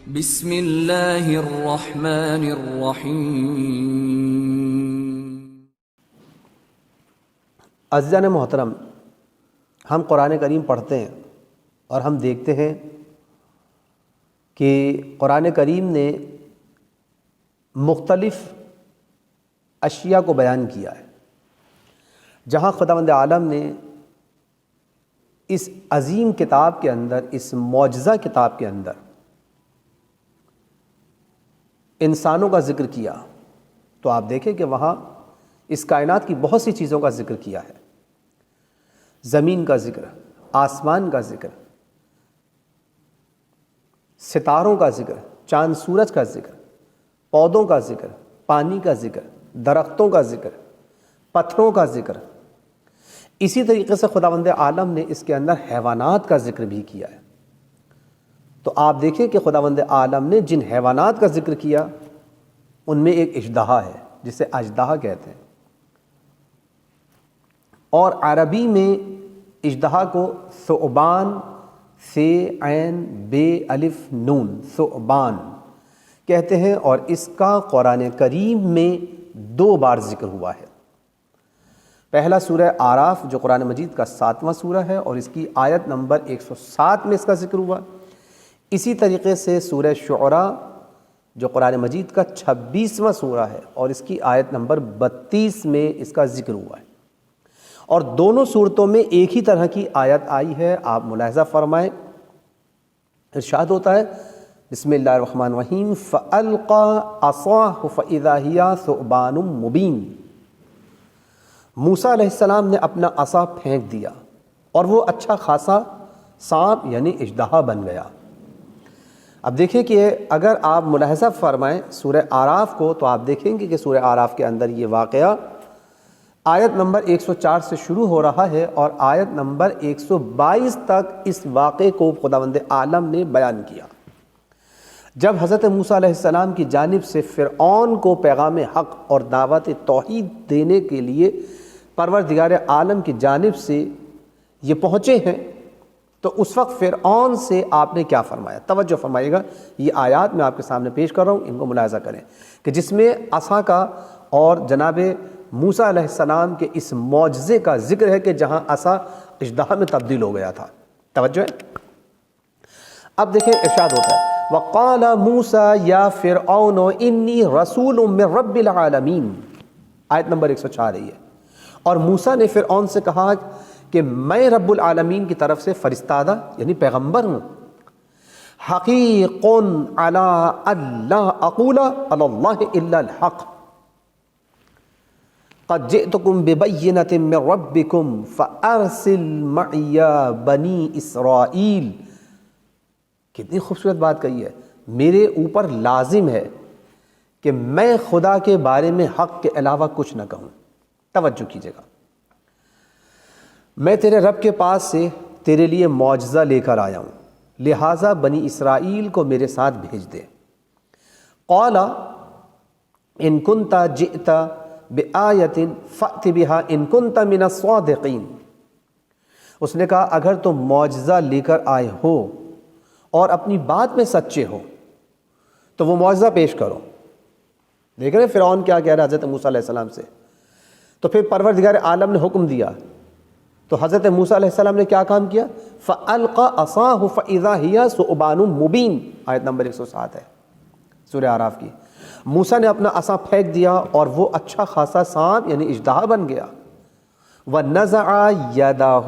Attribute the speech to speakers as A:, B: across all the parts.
A: بسم اللہ الرحمن الرحیم۔
B: عزیزان محترم، ہم قرآن کریم پڑھتے ہیں اور ہم دیکھتے ہیں کہ قرآن کریم نے مختلف اشیاء کو بیان کیا ہے، جہاں خداوند عالم نے اس عظیم کتاب کے اندر، اس معجزہ کتاب کے اندر انسانوں کا ذکر کیا، تو آپ دیکھیں کہ وہاں اس کائنات کی بہت سی چیزوں کا ذکر کیا ہے۔ زمین کا ذکر، آسمان کا ذکر، ستاروں کا ذکر، چاند سورج کا ذکر، پودوں کا ذکر، پانی کا ذکر، درختوں کا ذکر، پتھروں کا ذکر۔ اسی طریقے سے خداوند عالم نے اس کے اندر حیوانات کا ذکر بھی کیا ہے۔ تو آپ دیکھیں کہ خداوند عالم نے جن حیوانات کا ذکر کیا ان میں ایک اژدہا ہے جسے اژدہا کہتے ہیں، اور عربی میں اژدہا کو ثعبان، سے عین بے الف نون، ثعبان کہتے ہیں، اور اس کا قرآن کریم میں 2 بار ذکر ہوا ہے۔ پہلا سورہ اعراف جو قرآن مجید کا 7واں سورہ ہے اور اس کی آیت نمبر 107 میں اس کا ذکر ہوا۔ اسی طریقے سے سورہ شعراء جو قرآن مجید کا 26واں سورہ ہے اور اس کی آیت نمبر 32 میں اس کا ذکر ہوا ہے، اور دونوں صورتوں میں ایک ہی طرح کی آیت آئی ہے۔ آپ ملاحظہ فرمائیں، ارشاد ہوتا ہے بسم اللہ الرحمن الرحیم فَأَلْقَى عَصَاهُ فَإِذَا هِيَ ثُعْبَانٌ مُبِينٌ۔ موسیٰ علیہ السلام نے اپنا عصا پھینک دیا اور وہ اچھا خاصا سانپ یعنی اژدہا بن گیا۔ اب دیکھیں کہ اگر آپ ملاحظہ فرمائیں سورہ اعراف کو، تو آپ دیکھیں گے کہ سورہ اعراف کے اندر یہ واقعہ آیت نمبر 104 سے شروع ہو رہا ہے اور آیت نمبر 122 تک اس واقعے کو خداوند عالم نے بیان کیا، جب حضرت موسیٰ علیہ السلام کی جانب سے فرعون کو پیغام حق اور دعوت توحید دینے کے لیے پروردگار عالم کی جانب سے یہ پہنچے ہیں، تو اس وقت فرعون سے آپ نے کیا فرمایا؟ توجہ فرمائیے گا، یہ آیات میں آپ کے سامنے پیش کر رہا ہوں، ان کو ملاحظہ کریں کہ جس میں عصا کا اور جناب موسیٰ علیہ السلام کے اس معجزے کا ذکر ہے کہ جہاں عصا اژدہا میں تبدیل ہو گیا تھا۔ توجہ ہے؟ اب دیکھیں ارشاد ہوتا ہے وَقَالَ مُوسَى يَا فِرْعَوْنُ إِنِّي رَسُولٌ مِّن رَبِّ الْعَالَمِينَ، آیت نمبر 104 رہی ہے، اور موسیٰ نے فرعون سے کہا کہ میں رب العالمین کی طرف سے فرستادہ یعنی پیغمبر ہوں۔ حقیق علی الا اقول علی اللہ الا الحق قد جئتکم ببینۃ من ربکم فارسل معی بنی اسرائیل۔ کتنی خوبصورت بات کہی ہے، میرے اوپر لازم ہے کہ میں خدا کے بارے میں حق کے علاوہ کچھ نہ کہوں۔ توجہ کیجیے گا، میں تیرے رب کے پاس سے تیرے لیے معجزہ لے کر آیا ہوں، لہٰذا بنی اسرائیل کو میرے ساتھ بھیج دے۔ قال ان کنت جئت بآیۃ فأت بہا ان کنت من الصادقین۔ اس نے کہا اگر تم معجزہ لے کر آئے ہو اور اپنی بات میں سچے ہو تو وہ معجزہ پیش کرو۔ دیکھ رہے ہیں فرعون کیا کہہ رہا حضرت موسیٰ علیہ السلام سے؟ تو پھر پروردگار عالم نے حکم دیا، تو حضرت موسیٰ علیہ السلام نے کیا کام کیا؟ فَأَلْقَى عَصَاهُ فَإِذَا هِيَ ثُعْبَانٌ مُبِينٌ، آیت نمبر 107 ہے سورہ اعراف کی۔ موسیٰ نے اپنا عصا پھینک دیا اور وہ اچھا خاصا سانپ یعنی اژدہا بن گیا۔ وَنَزَعَ يَدَهُ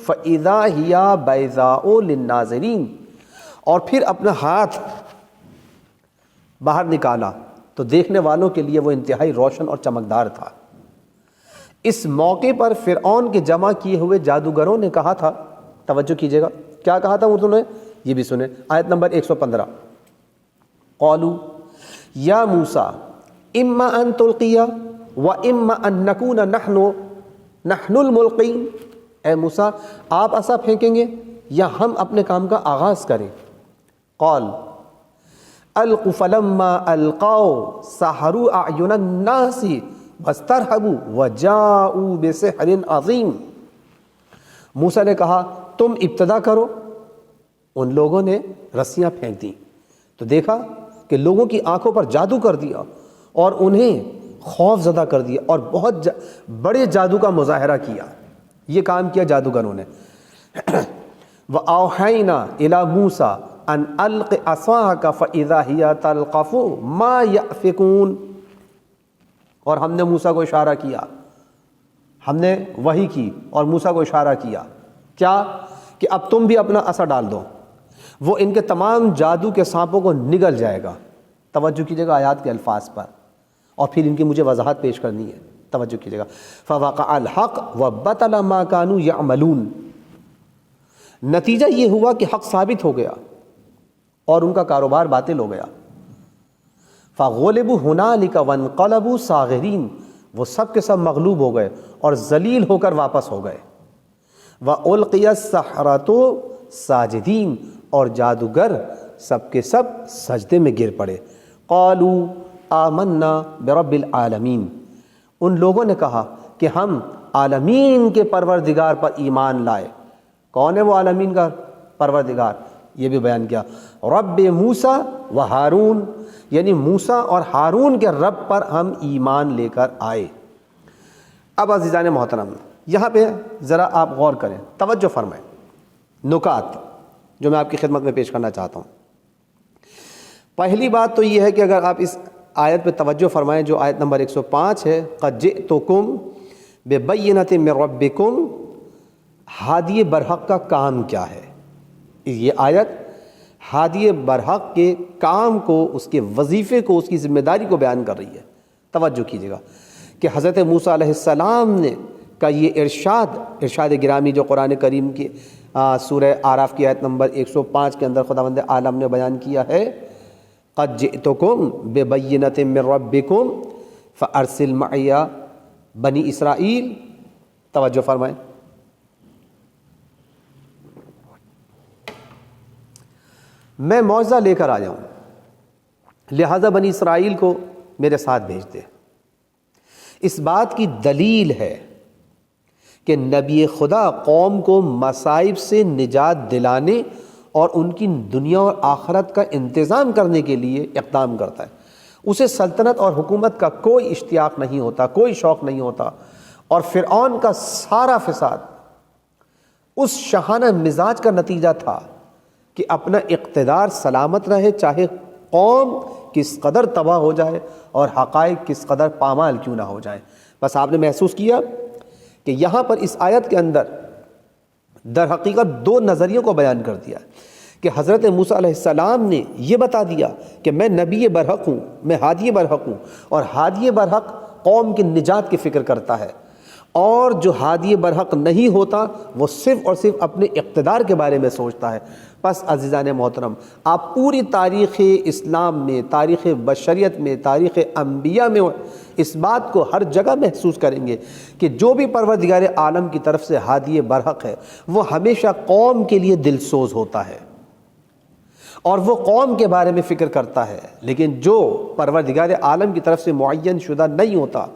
B: فَإِذَا هِيَ بَيْضَاءُ لِلنَّاظِرِينَ، اور پھر اپنا ہاتھ باہر نکالا تو دیکھنے والوں کے لیے وہ انتہائی روشن اور چمکدار تھا۔ اس موقع پر فرعون کے جمع کیے ہوئے جادوگروں نے کہا تھا، توجہ کیجیے گا کیا کہا تھا اردو نے، یہ بھی سنیں، آیت نمبر 115 قالوا یا موسیٰ اما ان تلقی و اما ان نکون نحن الملقین، اے موسیٰ آپ عصا پھینکیں گے یا ہم اپنے کام کا آغاز کریں۔ قال القوا فلما القوا سحروا اعین الناس واسترهبوا وجاءوا بسحر عظیم۔ موسیٰ نے کہا تم ابتدا کرو، ان لوگوں نے رسیاں پھینک دیں، تو دیکھا کہ لوگوں کی آنکھوں پر جادو کر دیا اور انہیں خوف زدہ کر دیا اور بہت بڑے جادو کا مظاہرہ کیا. یہ کام کیا جادوگروں نے. وَأَوْحَيْنَا إِلَى مُوسَىٰ أَنْ أَلْقِ عَصَاكَ فَإِذَا هِيَ تَلْقَفُ مَا يَأْفِكُونَ. اور ہم نے موسیٰ کو اشارہ کیا، ہم نے وحی کی اور موسیٰ کو اشارہ کیا کیا کہ اب تم بھی اپنا عصا ڈال دو، وہ ان کے تمام جادو کے سانپوں کو نگل جائے گا. توجہ کیجیے گا آیات کے الفاظ پر، اور پھر ان کی مجھے وضاحت پیش کرنی ہے. توجہ کیجیے گا. فَوَقَعَ الْحَقُّ وَبَطَلَ مَا كَانُوا يَعْمَلُونَ. نتیجہ یہ ہوا کہ حق ثابت ہو گیا اور ان کا کاروبار باطل ہو گیا. فَغُلِبُوا هُنَالِكَ وَانقَلَبُوا صَاغِرِينَ. وہ سب کے سب مغلوب ہو گئے اور ذلیل ہو کر واپس ہو گئے. وَأُلْقِيَ السَّحَرَةُ سَاجِدِينَ. اور جادوگر سب کے سب سجدے میں گر پڑے. قَالُوا آمَنَّا بِرَبِّ الْعَالَمِينَ. ان لوگوں نے کہا کہ ہم عالمین کے پروردگار پر ایمان لائے. کون ہے وہ عالمین کا پروردگار؟ یہ بھی بیان کیا. رب موسیٰ و ہارون، یعنی موسیٰ اور ہارون کے رب پر ہم ایمان لے کر آئے. اب عزیزان محترم، یہاں پہ ذرا آپ غور کریں، توجہ فرمائیں. نکات جو میں آپ کی خدمت میں پیش کرنا چاہتا ہوں. پہلی بات تو یہ ہے کہ اگر آپ اس آیت پہ توجہ فرمائیں جو آیت نمبر 105 ہے، قد جئتکم ببینۃ من ربکم. ہادی برحق کا کام کیا ہے؟ یہ آیت ہادی برحق کے کام کو، اس کے وظیفے کو، اس کی ذمہ داری کو بیان کر رہی ہے. توجہ کیجیے گا کہ حضرت موسیٰ علیہ السلام نے کا یہ ارشاد گرامی جو قرآن کریم کی سورہ اعراف کی آیت نمبر 105 کے اندر خداوند عالم نے بیان کیا ہے، قد جئتکم ببینۃ من ربکم فارسل معی بنی اسرائیل. توجہ فرمائیں. میں معجزہ لے کر آیا ہوں، لہذا بنی اسرائیل کو میرے ساتھ بھیج دے. اس بات کی دلیل ہے کہ نبی خدا قوم کو مصائب سے نجات دلانے اور ان کی دنیا اور آخرت کا انتظام کرنے کے لیے اقدام کرتا ہے. اسے سلطنت اور حکومت کا کوئی اشتیاق نہیں ہوتا، کوئی شوق نہیں ہوتا. اور فرعون کا سارا فساد اس شاہانہ مزاج کا نتیجہ تھا کہ اپنا اقتدار سلامت رہے، چاہے قوم کس قدر تباہ ہو جائے اور حقائق کس قدر پامال کیوں نہ ہو جائیں. بس آپ نے محسوس کیا کہ یہاں پر اس آیت کے اندر در حقیقت دو نظریوں کو بیان کر دیا کہ حضرت موسیٰ علیہ السلام نے یہ بتا دیا کہ میں نبی برحق ہوں، میں ہادی برحق ہوں، اور ہادی برحق قوم کی نجات کی فکر کرتا ہے، اور جو ہادی برحق نہیں ہوتا وہ صرف اور صرف اپنے اقتدار کے بارے میں سوچتا ہے. بس عزیزان محترم، آپ پوری تاریخ اسلام میں، تاریخ بشریت میں، تاریخ انبیاء میں اس بات کو ہر جگہ محسوس کریں گے کہ جو بھی پروردگار عالم کی طرف سے ہادی برحق ہے وہ ہمیشہ قوم کے لیے دل سوز ہوتا ہے اور وہ قوم کے بارے میں فکر کرتا ہے. لیکن جو پروردگار عالم کی طرف سے معین شدہ نہیں ہوتا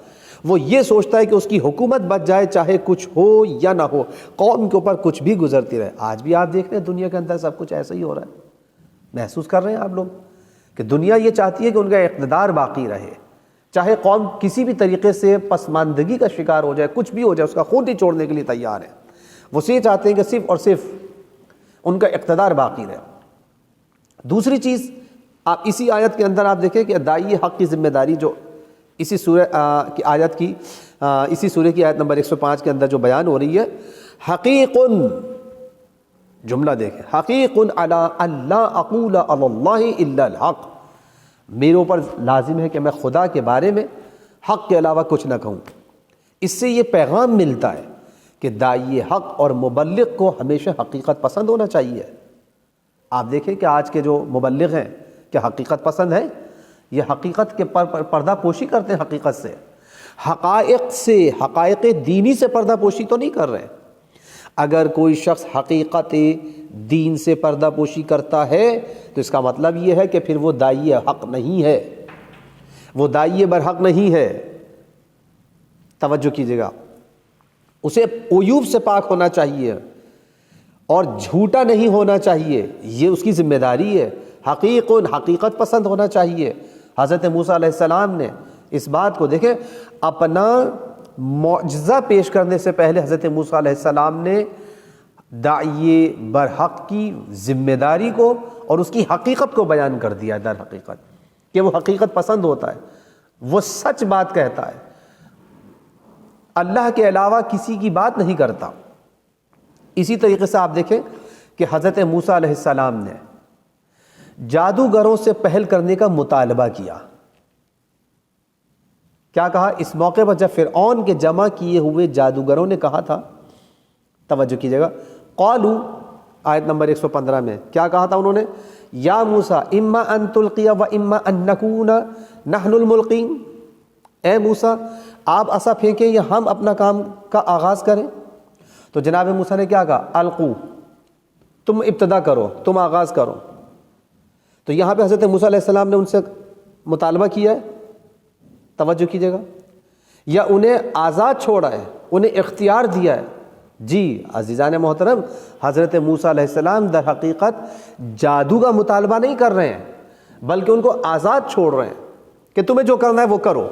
B: وہ یہ سوچتا ہے کہ اس کی حکومت بچ جائے، چاہے کچھ ہو یا نہ ہو، قوم کے اوپر کچھ بھی گزرتی رہے. آج بھی آپ دیکھ رہے ہیں دنیا کے اندر سب کچھ ایسا ہی ہو رہا ہے. محسوس کر رہے ہیں آپ لوگ کہ دنیا یہ چاہتی ہے کہ ان کا اقتدار باقی رہے، چاہے قوم کسی بھی طریقے سے پسماندگی کا شکار ہو جائے، کچھ بھی ہو جائے، اس کا خون ہی چھوڑنے کے لیے تیار ہے. وہ یہ چاہتے ہیں کہ صرف اور صرف ان کا اقتدار باقی رہے. دوسری چیز آپ اسی آیت کے اندر آپ دیکھیں کہ داعی حق کی ذمہ داری جو اسی سورہ کی آیت کی اسی سورہ کی آیت نمبر 105 کے اندر جو بیان ہو رہی ہے، حقیقٌ، جملہ دیکھیں، حقیقٌ علی اللہ اقول علی اللہ الا الحق. میرے اوپر لازم ہے کہ میں خدا کے بارے میں حق کے علاوہ کچھ نہ کہوں. اس سے یہ پیغام ملتا ہے کہ داعی حق اور مبلغ کو ہمیشہ حقیقت پسند ہونا چاہیے. آپ دیکھیں کہ آج کے جو مبلغ ہیں کیا حقیقت پسند ہے؟ یہ حقیقت کے پردہ پوشی کرتے ہیں، حقیقت سے، حقائق دینی سے پردہ پوشی تو نہیں کر رہے. اگر کوئی شخص حقیقت دین سے پردہ پوشی کرتا ہے تو اس کا مطلب یہ ہے کہ پھر وہ داعی حق نہیں ہے، وہ داعی برحق نہیں ہے. توجہ کیجیے گا، اسے عیوب سے پاک ہونا چاہیے اور جھوٹا نہیں ہونا چاہیے. یہ اس کی ذمہ داری ہے. حقیقت پسند ہونا چاہیے۔ حضرت موسیٰ علیہ السلام نے اس بات کو دیکھیں، اپنا معجزہ پیش کرنے سے پہلے حضرت موسیٰ علیہ السلام نے داعی برحق کی ذمہ داری کو اور اس کی حقیقت کو بیان کر دیا در حقیقت، کہ وہ حقیقت پسند ہوتا ہے، وہ سچ بات کہتا ہے، اللہ کے علاوہ کسی کی بات نہیں کرتا۔ اسی طریقے سے آپ دیکھیں کہ حضرت موسیٰ علیہ السلام نے جادوگروں سے پہل کرنے کا مطالبہ کیا۔ کیا کہا اس موقع پر جب فرعون کے جمع کیے ہوئے جادوگروں نے کہا تھا، توجہ کیجئے گا، قالو، آیت نمبر 115 میں کیا کہا تھا انہوں نے؟ یا موسیٰ اما ان تلقی و اما ان نکون نحن الملقین، اے موسیٰ آپ عصا پھینکیں یا ہم اپنا کام کا آغاز کریں؟ تو جناب موسیٰ نے کیا کہا؟ القو، تم ابتدا کرو، تم آغاز کرو۔ تو یہاں پہ حضرت موسیٰ علیہ السلام نے ان سے مطالبہ کیا ہے، توجہ کیجئے گا، یا انہیں آزاد چھوڑا ہے، انہیں اختیار دیا ہے؟ جی عزیزان محترم، حضرت موسیٰ علیہ السلام در حقیقت جادو کا مطالبہ نہیں کر رہے ہیں، بلکہ ان کو آزاد چھوڑ رہے ہیں کہ تمہیں جو کرنا ہے وہ کرو۔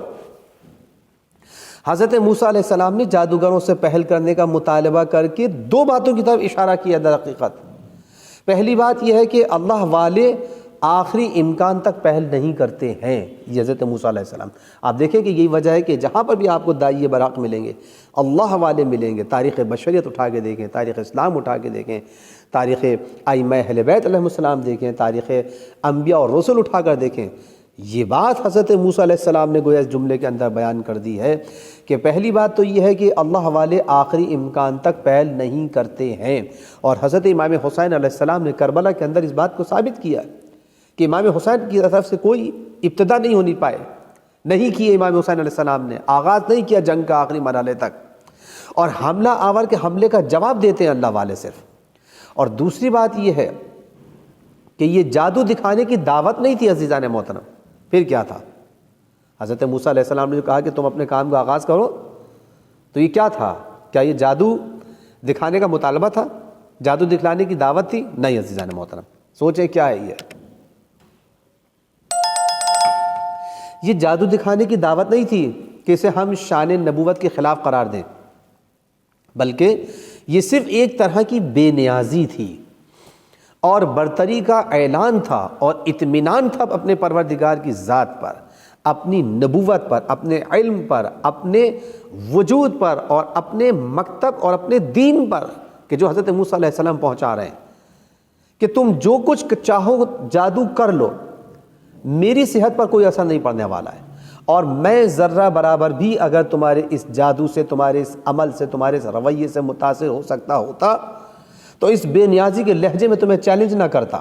B: حضرت موسیٰ علیہ السلام نے جادوگروں سے پہل کرنے کا مطالبہ کر کے دو باتوں کی طرف اشارہ کیا در حقیقت۔ پہلی بات یہ ہے کہ اللہ والے آخری امکان تک پہل نہیں کرتے ہیں، یہ حضرت موسیٰ علیہ السلام۔ آپ دیکھیں کہ یہی وجہ ہے کہ جہاں پر بھی آپ کو داعی برحق ملیں گے، اللہ والے ملیں گے، تاریخ بشریت اٹھا کے دیکھیں، تاریخ اسلام اٹھا کے دیکھیں، تاریخ ائمہ اہل بیت علیہ السلام دیکھیں، تاریخ انبیاء اور رسل اٹھا کر دیکھیں، یہ بات حضرت موسیٰ علیہ السلام نے گویا اس جملے کے اندر بیان کر دی ہے کہ پہلی بات تو یہ ہے کہ اللہ والے آخری امکان تک پہل نہیں کرتے ہیں۔ اور حضرت امام حسین علیہ السلام نے کربلا کے اندر اس بات کو ثابت کیا کہ امام حسین کی طرف سے کوئی ابتدا نہیں ہونی پائے، نہیں کیے امام حسین علیہ السلام نے، آغاز نہیں کیا جنگ کا آخری مرحلے تک، اور حملہ آور کے حملے کا جواب دیتے ہیں اللہ والے صرف۔ اور دوسری بات یہ ہے کہ یہ جادو دکھانے کی دعوت نہیں تھی عزیزان محترم، پھر کیا تھا؟ حضرت موسیٰ علیہ السلام نے جو کہا کہ تم اپنے کام کا آغاز کرو، تو یہ کیا تھا؟ کیا یہ جادو دکھانے کا مطالبہ تھا؟ جادو دکھلانے کی دعوت تھی؟ نہیں عزیزان محترم، سوچیں کیا ہے یہ جادو دکھانے کی دعوت نہیں تھی کہ اسے ہم شان نبوت کے خلاف قرار دیں، بلکہ یہ صرف ایک طرح کی بے نیازی تھی اور برتری کا اعلان تھا اور اطمینان تھا اپنے پروردگار کی ذات پر، اپنی نبوت پر، اپنے علم پر، اپنے وجود پر اور اپنے مکتب اور اپنے دین پر، کہ جو حضرت موسیٰ علیہ السلام پہنچا رہے ہیں کہ تم جو کچھ چاہو جادو کر لو، میری صحت پر کوئی اثر نہیں پڑنے والا ہے، اور میں ذرہ برابر بھی اگر تمہارے اس جادو سے، تمہارے اس عمل سے، تمہارے اس رویے سے متاثر ہو سکتا ہوتا تو اس بے نیازی کے لہجے میں تمہیں چیلنج نہ کرتا۔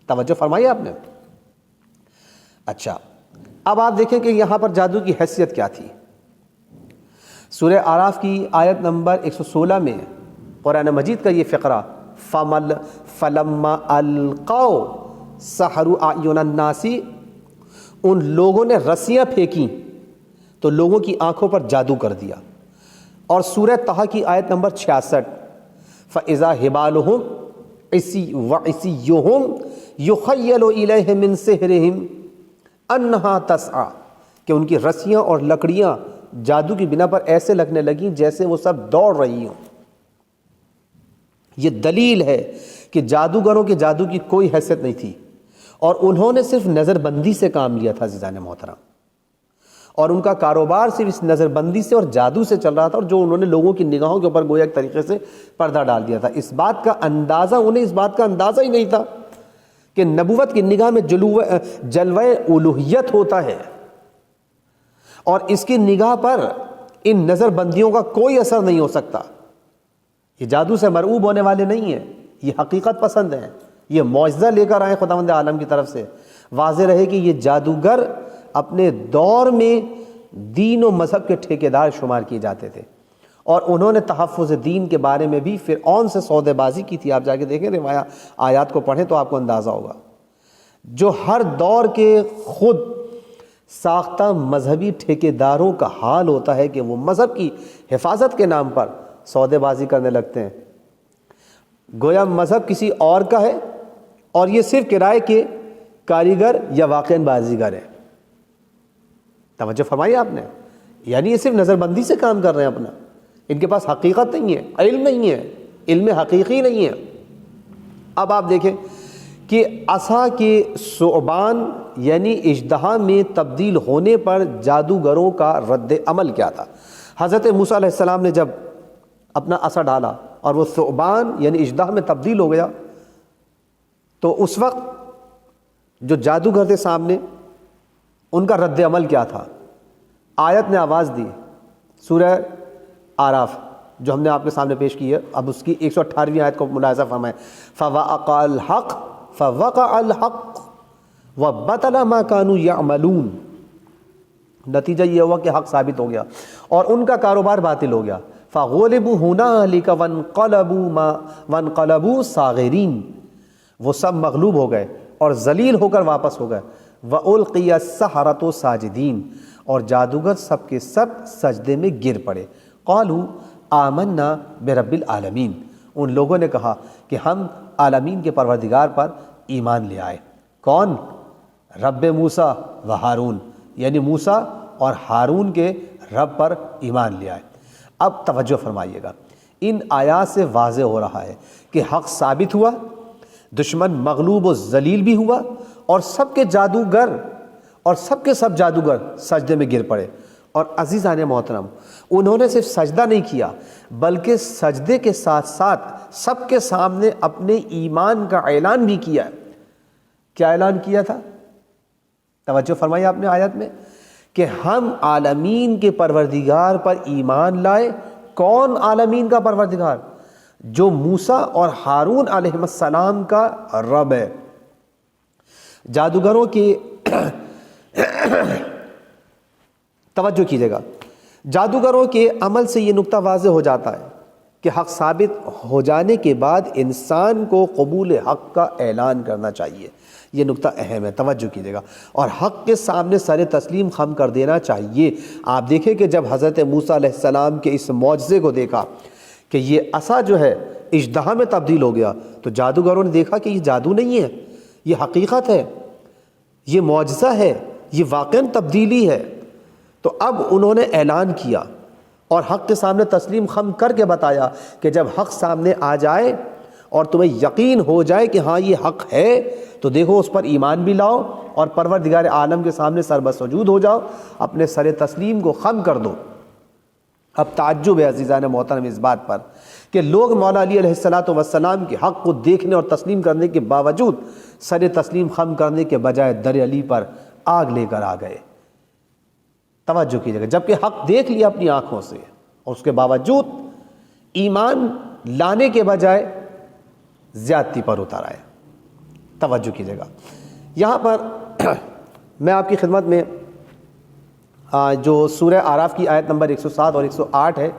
B: توجہ فرمائی آپ نے؟ اچھا، اب آپ دیکھیں کہ یہاں پر جادو کی حیثیت کیا تھی۔ سورہ اعراف کی آیت نمبر 116 میں قرآن مجید کا یہ فقرہ، فَلَمَّا أَلْقَوْا سَحَرُوا أَعْيُنَ النَّاسِ، ان لوگوں نے رسیاں پھینکیں تو لوگوں کی آنکھوں پر جادو کر دیا۔ اور سورہ طہ کی آیت نمبر 66، فَإِذَا هِبَالُهُمْ وَعِصِيُّهُمْ يُخَيَّلُ إِلَيْهِ مِنْ سِحْرِهِمْ أَنَّهَا تَسْعَىٰ، کہ ان کی رسیاں اور لکڑیاں جادو کی بنا پر ایسے لگنے لگیں جیسے وہ سب دوڑ رہی ہوں۔ یہ دلیل ہے کہ جادوگروں کے جادو کی کوئی حیثیت نہیں تھی، اور انہوں نے صرف نظر بندی سے کام لیا تھا عزیزان محترم، اور ان کا کاروبار صرف اس نظر بندی سے اور جادو سے چل رہا تھا، اور جو انہوں نے لوگوں کی نگاہوں کے اوپر گویا ایک طریقے سے پردہ ڈال دیا تھا۔ اس بات کا اندازہ انہیں اس بات کا اندازہ ہی نہیں تھا کہ نبوت کی نگاہ میں جلوہ الوہیت ہوتا ہے، اور اس کی نگاہ پر ان نظر بندیوں کا کوئی اثر نہیں ہو سکتا۔ یہ جادو سے مرعوب ہونے والے نہیں ہیں، یہ حقیقت پسند ہیں، یہ معجزہ لے کر آئے خداوند عالم کی طرف سے۔ واضح رہے کہ یہ جادوگر اپنے دور میں دین و مذہب کے ٹھیکیدار شمار کیے جاتے تھے، اور انہوں نے تحفظ دین کے بارے میں بھی فرعون سے سودے بازی کی تھی۔ آپ جا کے دیکھیں روایات، آیات کو پڑھیں تو آپ کو اندازہ ہوگا۔ جو ہر دور کے خود ساختہ مذہبی ٹھیکیداروں کا حال ہوتا ہے کہ وہ مذہب کی حفاظت کے نام پر سودے بازی کرنے لگتے ہیں، گویا مذہب کسی اور کا ہے اور یہ صرف کرائے کے کاریگر یا واقعاً بازیگر ہیں؟ توجہ فرمائی آپ نے، یعنی یہ صرف نظر بندی سے کام کر رہے ہیں اپنا، ان کے پاس حقیقت نہیں ہے، علم نہیں ہے، علم حقیقی نہیں ہے۔ اب آپ دیکھیں کہ عصا کے ثعبان یعنی اژدہا میں تبدیل ہونے پر جادوگروں کا رد عمل کیا تھا۔ حضرت موسیٰ علیہ السلام نے جب اپنا عصا ڈالا اور وہ ثعبان یعنی اژدہا میں تبدیل ہو گیا، تو اس وقت جو جادوگر تھے سامنے، ان کا رد عمل کیا تھا؟ آیت نے آواز دی، سورہ آراف جو ہم نے آپ کے سامنے پیش کی ہے، اب اس کی 118ویں آیت کو ملاحظہ فرمائیں۔ فَوَقَعَ الْحَقُّ وَبَطَلَ مَا كَانُوا يَعْمَلُونَ، نتیجہ یہ ہوا کہ حق ثابت ہو گیا اور ان کا کاروبار باطل ہو گیا۔ فَغُلِبُوا هُنَالِكَ وَانقَلَبُوا صَاغِرِينَ، وہ سب مغلوب ہو گئے اور ذلیل ہو کر واپس ہو گئے۔ وَأُلْقِيَ السَّحَرَةُ ساجدین، اور جادوگر سب کے سب سجدے میں گر پڑے۔ قالوا آمنا برب العالمین، ان لوگوں نے کہا کہ ہم عالمین کے پروردگار پر ایمان لے آئے۔ کون؟ رب موسیٰ و ہارون، یعنی موسیٰ اور ہارون کے رب پر ایمان لے آئے۔ اب توجہ فرمائیے گا، ان آیات سے واضح ہو رہا ہے کہ حق ثابت ہوا، دشمن مغلوب و ذلیل بھی ہوا، اور سب کے جادوگر اور سب کے سب جادوگر سجدے میں گر پڑے۔ اور عزیزان محترم، انہوں نے صرف سجدہ نہیں کیا بلکہ سجدے کے ساتھ ساتھ سب کے سامنے اپنے ایمان کا اعلان بھی کیا۔ کیا اعلان کیا تھا؟ توجہ فرمائی آپ نے آیت میں کہ ہم عالمین کے پروردگار پر ایمان لائے۔ کون عالمین کا پروردگار؟ جو موسیٰ اور ہارون علیہ السلام کا رب ہے۔ جادوگروں کے توجہ کیجیے گا، جادوگروں کے عمل سے یہ نقطہ واضح ہو جاتا ہے کہ حق ثابت ہو جانے کے بعد انسان کو قبول حق کا اعلان کرنا چاہیے۔ یہ نقطہ اہم ہے، توجہ کیجیے گا، اور حق کے سامنے سر تسلیم خم کر دینا چاہیے۔ آپ دیکھیں کہ جب حضرت موسیٰ علیہ السلام کے اس معجزے کو دیکھا کہ یہ عصا جو ہے اژدہا میں تبدیل ہو گیا، تو جادوگروں نے دیکھا کہ یہ جادو نہیں ہے، یہ حقیقت ہے، یہ معجزہ ہے، یہ واقعاً تبدیلی ہے۔ تو اب انہوں نے اعلان کیا اور حق کے سامنے تسلیم خم کر کے بتایا کہ جب حق سامنے آ جائے اور تمہیں یقین ہو جائے کہ ہاں یہ حق ہے، تو دیکھو اس پر ایمان بھی لاؤ اور پروردگار عالم کے سامنے سر بسجود ہو جاؤ، اپنے سر تسلیم کو خم کر دو۔ اب تعجب ہے عزیزان محترم اس بات پر کہ لوگ مولا علی علیہ السلام کے حق کو دیکھنے اور تسلیم کرنے کے باوجود سر تسلیم خم کرنے کے بجائے در علی پر آگ لے کر آ گئے۔ توجہ کیجیے گا، جبکہ حق دیکھ لیا اپنی آنکھوں سے اور اس کے باوجود ایمان لانے کے بجائے زیادتی پر اتر آئے۔ توجہ کیجیے گا، یہاں پر میں آپ کی خدمت میں جو سورہ آراف کی آیت نمبر 107 اور 108 ہے،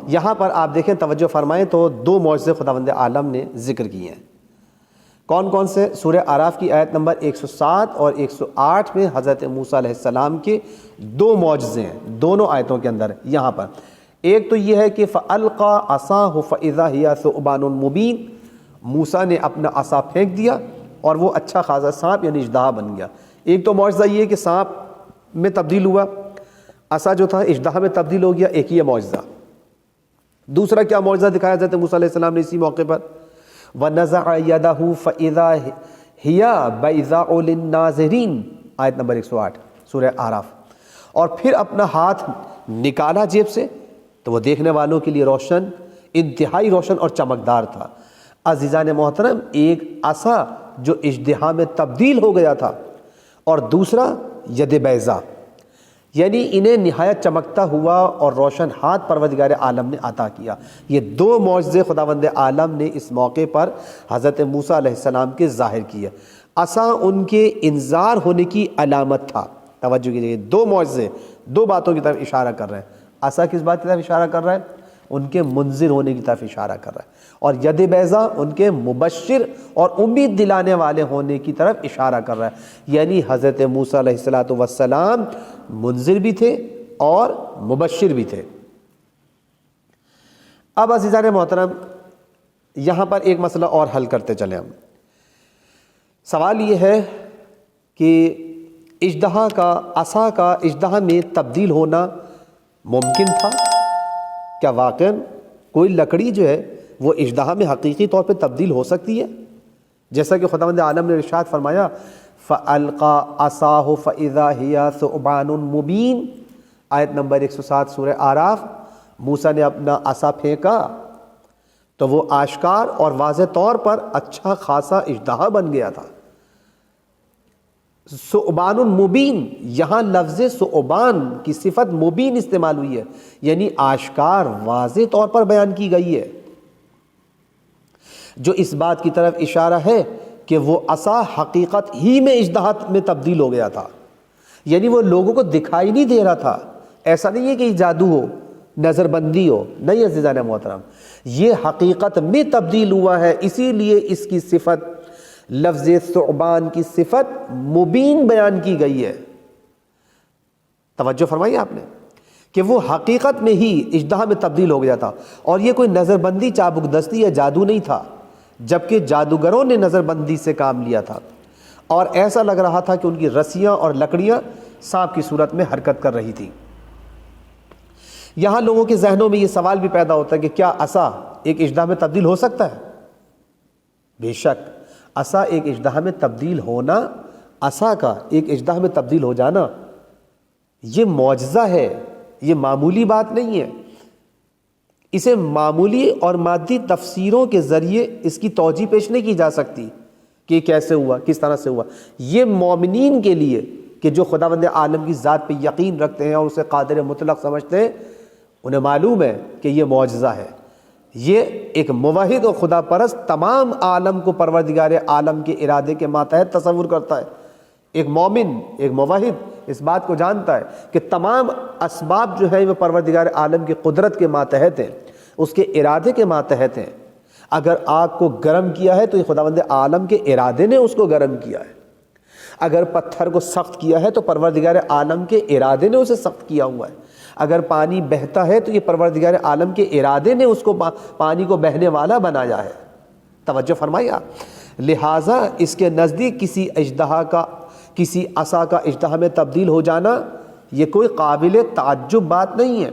B: یہاں پر آپ دیکھیں، توجہ فرمائیں تو دو معجزے خداوند عالم نے ذکر کیے ہیں۔ کون کون سے؟ سورہ آراف کی آیت نمبر 107 اور 108 میں حضرت موسیٰ علیہ السلام کے دو معجزے ہیں، دونوں آیتوں کے اندر۔ یہاں پر ایک تو یہ ہے کہ فَأَلْقَى عَصَاهُ فَإِذَا هِيَ ثُعْبَانٌ مُبِينٌ، موسیٰ نے اپنا عصا پھینک دیا اور وہ اچھا خاصا سانپ یعنی اژدہا بن گیا۔ ایک تو معجزہ یہ کہ سانپ میں تبدیل ہوا، عصا جو تھا اژدہا میں تبدیل ہو گیا، ایک یہ معجزہ۔ دوسرا کیا معجزہ دکھایا حضرت موسیٰ علیہ السلام نے اسی موقع پر؟ وَنَزَعَ يَدَهُ فَإِذَا هِيَ بَيْضَاءُ لِلنَّاظِرِينَ، آیت نمبر 108 سورہ آراف۔ اور پھر اپنا ہاتھ نکالا جیب سے تو وہ دیکھنے والوں کے لیے روشن، انتہائی روشن اور چمکدار تھا۔ عزیزان محترم، ایک عصا جو اژدہا میں تبدیل ہو گیا تھا اور دوسرا ید بیضا، یعنی انہیں نہایت چمکتا ہوا اور روشن ہاتھ پروردگار عالم نے عطا کیا۔ یہ دو معجزے خداوند عالم نے اس موقع پر حضرت موسیٰ علیہ السلام کے ظاہر کیے۔ عصا ان کے انذار ہونے کی علامت تھا۔ توجہ کیجیے، دو معجزے دو باتوں کی طرف اشارہ کر رہے ہیں۔ عصا کس بات کی طرف اشارہ کر رہا ہے؟ ان کے منذر ہونے کی طرف اشارہ کر رہا ہے، اور ید بیضا ان کے مبشر اور امید دلانے والے ہونے کی طرف اشارہ کر رہا ہے۔ یعنی حضرت موسیٰ علیہ السلام منذر بھی تھے اور مبشر بھی تھے۔ اب عزیزان محترم، یہاں پر ایک مسئلہ اور حل کرتے چلیں ہم۔ سوال یہ ہے کہ اژدہا کا عصا کا اژدہا میں تبدیل ہونا ممکن تھا؟ کیا واقعاً کوئی لکڑی جو ہے وہ اژدہا میں حقیقی طور پہ تبدیل ہو سکتی ہے؟ جیسا کہ خداوند عالم نے ارشاد فرمایا فَأَلْقَى عَصَاهُ فَإِذَا هِيَ ثُعْبَانٌ مُبِينٌ، آیت نمبر 107 سورہ آراف۔ موسیٰ نے اپنا عصا پھینکا تو وہ آشکار اور واضح طور پر اچھا خاصا اژدہا بن گیا تھا۔ ثعبان مبین، یہاں لفظ ثعبان کی صفت مبین استعمال ہوئی ہے، یعنی آشکار واضح طور پر بیان کی گئی ہے، جو اس بات کی طرف اشارہ ہے کہ وہ عصا حقیقت ہی میں اژدہا میں تبدیل ہو گیا تھا، یعنی وہ لوگوں کو دکھائی نہیں دے رہا تھا۔ ایسا نہیں ہے کہ یہ جادو ہو، نظر بندی ہو، نہیں عزیزان محترم، یہ حقیقت میں تبدیل ہوا ہے، اسی لیے اس کی صفت، لفظ ثعبان کی صفت مبین بیان کی گئی ہے۔ توجہ فرمائی آپ نے کہ وہ حقیقت میں ہی اژدہا میں تبدیل ہو گیا تھا، اور یہ کوئی نظر بندی، چابک دستی یا جادو نہیں تھا، جبکہ جادوگروں نے نظر بندی سے کام لیا تھا، اور ایسا لگ رہا تھا کہ ان کی رسیاں اور لکڑیاں سانپ کی صورت میں حرکت کر رہی تھی۔ یہاں لوگوں کے ذہنوں میں یہ سوال بھی پیدا ہوتا ہے کہ کیا عصا ایک اژدہا میں تبدیل ہو سکتا ہے؟ بے شک عصا ایک اژدہا میں تبدیل ہونا، عصا کا ایک اژدہا میں تبدیل ہو جانا، یہ معجزہ ہے، یہ معمولی بات نہیں ہے۔ اسے معمولی اور مادی تفسیروں کے ذریعے اس کی توجیہ پیش نہیں کی جا سکتی کہ یہ کیسے ہوا، کس طرح سے ہوا۔ یہ مومنین کے لیے کہ جو خداوند عالم کی ذات پہ یقین رکھتے ہیں اور اسے قادر مطلق سمجھتے ہیں، انہیں معلوم ہے کہ یہ معجزہ ہے۔ یہ ایک موحد و خدا پرست تمام عالم کو پروردگار عالم کے ارادے کے ماتحت تصور کرتا ہے۔ ایک مومن، ایک موحد اس بات کو جانتا ہے کہ تمام اسباب جو ہیں وہ پروردگار عالم کی قدرت کے ماتحت ہیں، اس کے ارادے کے ماتحت ہیں۔ اگر آگ کو گرم کیا ہے تو یہ خداوند عالم کے ارادے نے اس کو گرم کیا ہے، اگر پتھر کو سخت کیا ہے تو پروردگار عالم کے ارادے نے اسے سخت کیا ہوا ہے، اگر پانی بہتا ہے تو یہ پروردگار عالم کے ارادے نے اس کو پانی کو بہنے والا بنایا ہے۔ توجہ فرمائیے آپ، لہٰذا اس کے نزدیک کسی اژدہا کا، کسی عصا کا اژدہا میں تبدیل ہو جانا یہ کوئی قابل تعجب بات نہیں ہے۔